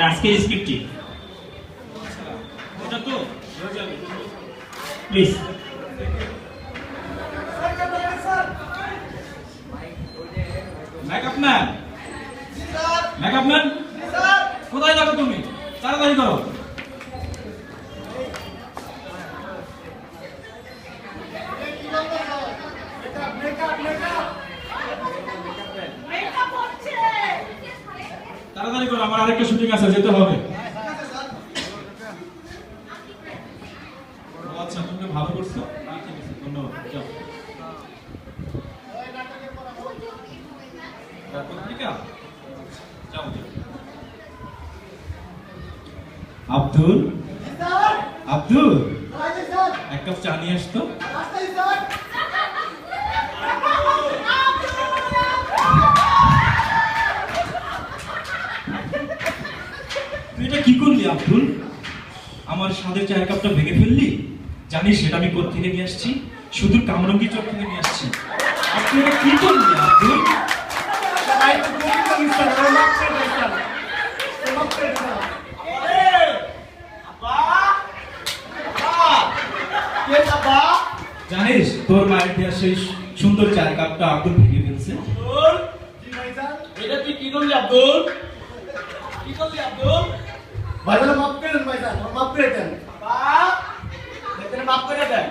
আজকের স্ক্রিপ্টটি ওটা তো please makeup man makeup man কোথায় যাবে তুমি তাড়াতাড়ি করো তাড়াতাড়ি করো আমার আরেকটা শুটিং আছে যেতে হবে আচ্ছা তুমি ভালো করছো ঠিক আছে ধন্যবাদ যাও পত্রিকা যাও আব্দুল আব্দুল এক কাপ চা নিয়ে আসতো তুই এটা কি করলি আব্দুল আমার স্বাদের চায়ের কাপটা ভেঙে ফেললি জানিস সেটা আমি কোথা থেকে নিয়ে আসছি শুধু কামরঙ্গি চক থেকে নিয়ে আসছি আর তুই এটা কি করলি আব্দুল জানিস তোর মায়ের দেওয়া সেই সুন্দর চায়ের কাপটা আব্দুল ভেঙে ফেলছে এটা তুই কি করলি আব্দুল কি করলি আব্দুল ভাইজান মাফ করে দেন ভাইজান মাফ করে দেন মাফ করে দেন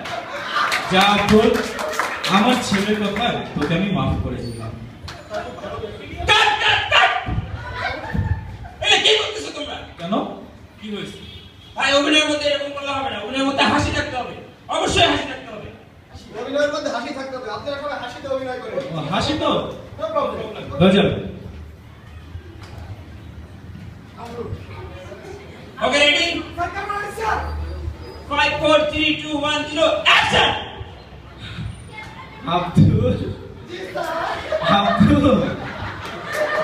যা আব্দুল আমার ছেলের কথা তোকে আমি মাফ করে দিলাম কি করতেছো তোমরা কেন কি হয়েছে ভাই অভিনয়ের মধ্যে এরকম করলে হবে না অভিনয়ের মধ্যে হাসি থাকতে হবে অবশ্যই হাসি থাকতে হবে অভিনয়ের মধ্যে হাসি থাকতে হবে আপনারা সবাই হাসিতে অভিনয় করেন হাসি তো নো প্রবলেম হয়ে যাবে okay ready 5 4 3 2 1 0 action Abdul Abdul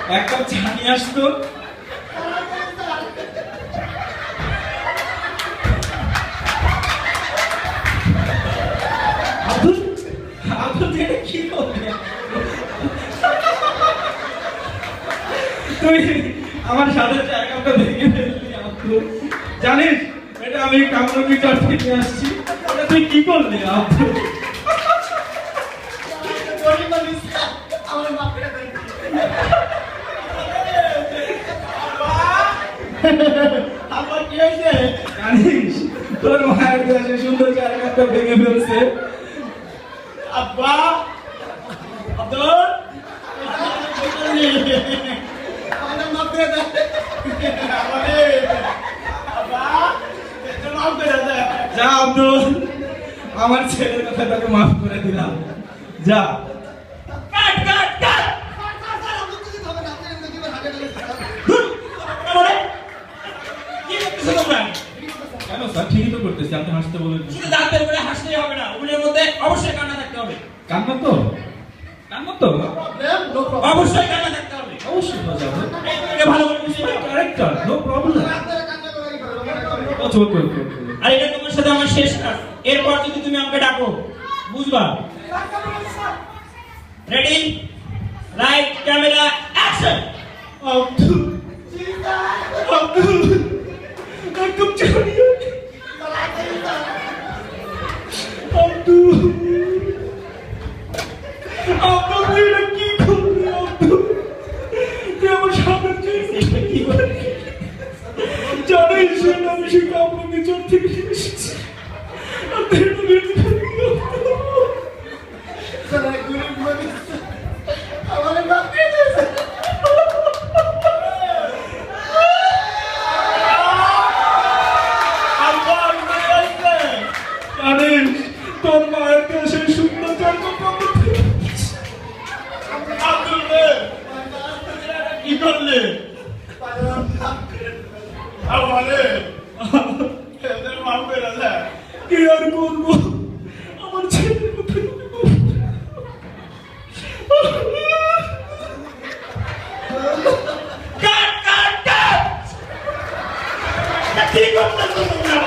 এক কাপ চা নিয়ে আসতো আব্দুল আব্দুল এটা কি করলি তুই আমার সাথে চা কাপটা ভেঙে ফেললি আব্দুল জানিস এটা আমি কামরঙ্গি চট থেকে নিয়ে আসছি এটা তুই কি করলি আব্দুল আমার মাফ করে দেন আমার কি হয়েছে জানিস তোর মায়ের কাছে সুন্দর চায়ের কাপটা ভেঙে ফেলছে আব্বা আব্দুল আমার মাফ করে দেন আব্বা মাফ করে দেন যা আব্দুল আমার ছেলের কথা তোকে মাফ করে দিলাম যা কাট কাট কাট কি করতেছো তোমরা কেন স্যার ঠিকই তো করতেছি আপনি হাসতে বলেন শুধু দাঁত বের করে হাসলেই হবে না অভিনয়ের মধ্যে অবশ্যই কান্না থাকতে হবে কান্না তো কান্না তো অবশ্যই কান্না থাকতে হবে অবশ্যই হয়ে যাবে এটা ভালো করে বুঝিয়ে দাও ক্যারেক্টার নো প্রবলেম আর এটা তোমার সাথে আমার শেষ কাজ এরপর যদি তুমি আমাকে ডাকো বুঝবা ready right camera action Abdul Abdul একদম জানি আব্দুল আব্দুল তুই এটা কি করলি আব্দুল তুই আমার সামনে চেয়েছিস কি করে জানিস না আমি সে কামরঙ্গি চট থেকে এসেছি আর তুই এটা ভেঙে ফেললি আমার মাফ করে দেন জানিস তোর মায়ের কাছে সেই সুন্দর চায়ের কাপটা আব্দুল কি করলে আমারে এদের মাফ করে দেন কি আর করবো আমার ছেলের কথা কাট কাট কাট কি করতেছো তোমরা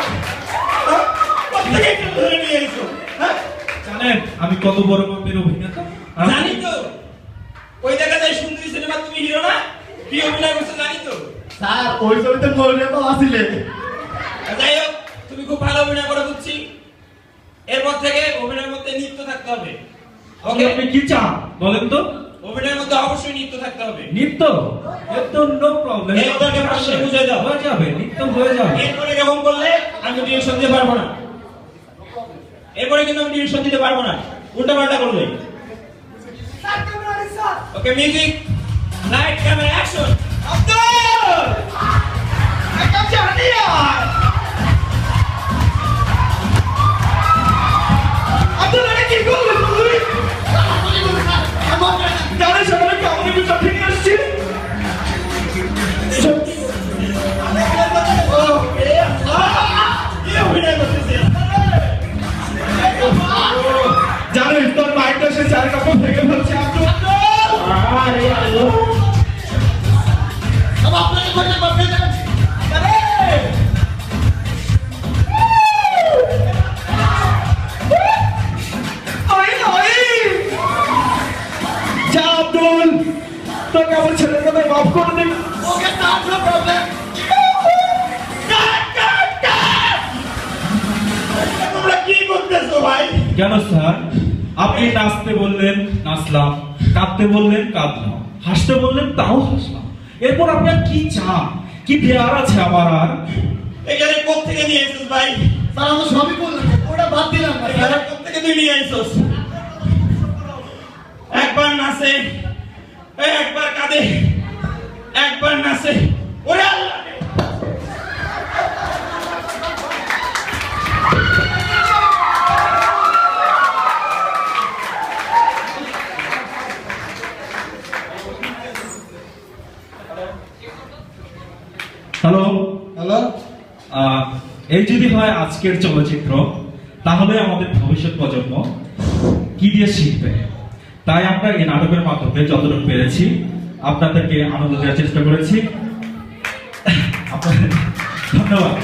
ধরে নিয়ে এসো হ্যাঁ জানেন আমি কত বড় মাপের অভিনেতা? জানি তো ওই দেখা যায় সুন্দরী সিনেমা তুমি হিরো না কি অভিনয় করছো জানি তো স্যার ওই ছবিতে মরিয়া তো আসিলে যাই হোক তুমি খুব ভালো অভিনয় করে বুঝছি এরপর থেকে অভিনয়ের মধ্যে নৃত্য থাকতে হবে ওকে আপনি কি চান বলেন তো? অভিনয়ের মধ্যে অবশ্যই নৃত্য থাকতে হবে নৃত্য? নৃত্য নো প্রবলেম। এই ওদেরকে প্রশ্ন বুঝিয়ে দাও। হয়ে যাবে, নৃত্য হয়ে যাবে। এরপরে এরকম করলে আমি ডিরেকশন দিতে পারবো না এরপরে কিন্তু আমি ডিরেকশন দিতে পারবো না উল্টা পাল্টা করলে okay music light camera action Abdul একদম জানি আব্দুল আরে কি করলি তুই জানিস আমরা কেমন একটু চাকরি নিয়ে আসছি জানিস তোর মাইকটা সে চার কাপড় ভেঙে ফেলছে। আরে আল্লাহ अब आपने कोई मत যা আব্দুল, তোকে আমার ছেলের কথা মাফ করে দিন। ओके सर नो प्रॉब्लम তোমরা কি করতেছো ভাই কেন স্যার? আপনি নাচতে বললেন নাচলাম, কাঁদতে বললেন কাঁদলাম, হাসতে বললেন তাও হাসলাম। এরপর আপনার কি চান? কি দেয়ার আছে আমার আর? এখানে কোথ থেকে নিয়ে এসেছিস ভাই স্যার আমি সবই বললাম ওটা বাদ দিলাম না এখানে কোথ থেকে তুই নিয়ে এসেছিস একবার নাচে একবার কাঁদে একবার নাচে ওরে আল্লাহ হ্যালো, হ্যালো এই যদি হয় আজকের চলচ্চিত্র, তাহলে আমাদের ভবিষ্যৎ প্রজন্ম কি দিয়ে শিখবে? তাই আমরা এই নাটকের মাধ্যমে যতটুকু পেরেছি আপনাদেরকে আনন্দ দেওয়ার চেষ্টা করেছি। আপনাদের ধন্যবাদ।